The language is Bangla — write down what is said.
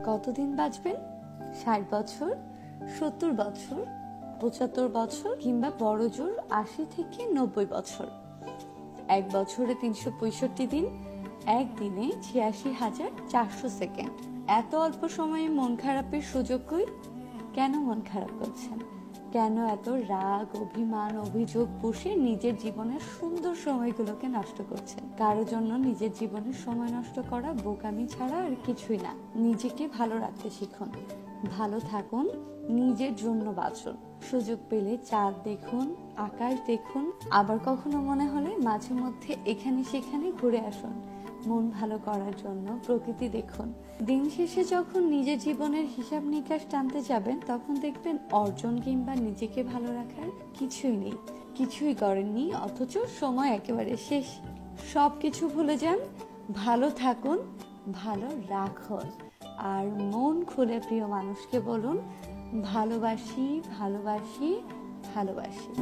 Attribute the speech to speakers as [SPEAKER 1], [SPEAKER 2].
[SPEAKER 1] কতদিন বাঁচবেন? 60 বছর, 70 বছর, 75 বছর, কিংবা বড় জোর 80 থেকে 90 বছর। এক বছরে 365 দিন, একদিনে 86,400 সেকেন্ড। এত অল্প সময়ে মন খারাপের সুযোগ কই? কেন মন খারাপ করছেন? কেন এত রাগ, অভিমান, অভিযোগ পুষে নিজের জীবনের সুন্দর সময়গুলোকে নষ্ট করছেন? কারোর জন্য নিজের জীবনের সময় নষ্ট করা বোকামি ছাড়া আর কিছুই না। নিজেকে ভালো রাখতে শিখুন, ভালো থাকুন, নিজের জন্য বাঁচুন। সুযোগ পেলে চাঁদ দেখুন, আকাশ দেখুন, আবার কখনো মনে হলে মাঝে মধ্যে এখানে সেখানে ঘুরে আসুন। মন ভালো করার জন্য প্রকৃতি দেখুন। দিন শেষে যখন নিজের জীবনের হিসাব নিকাশ টানতে যাবেন, তখন দেখবেন অর্জন কিংবা নিজেকে ভালো রাখার কিছুই নেই। কিছুই করেননি, অথচ সময় একেবারে শেষ। সবকিছু ভুলে যান, ভালো থাকুন, ভালো রাখুন। আর মন খুলে প্রিয় মানুষকে বলুন, ভালোবাসি, ভালোবাসি, ভালোবাসি।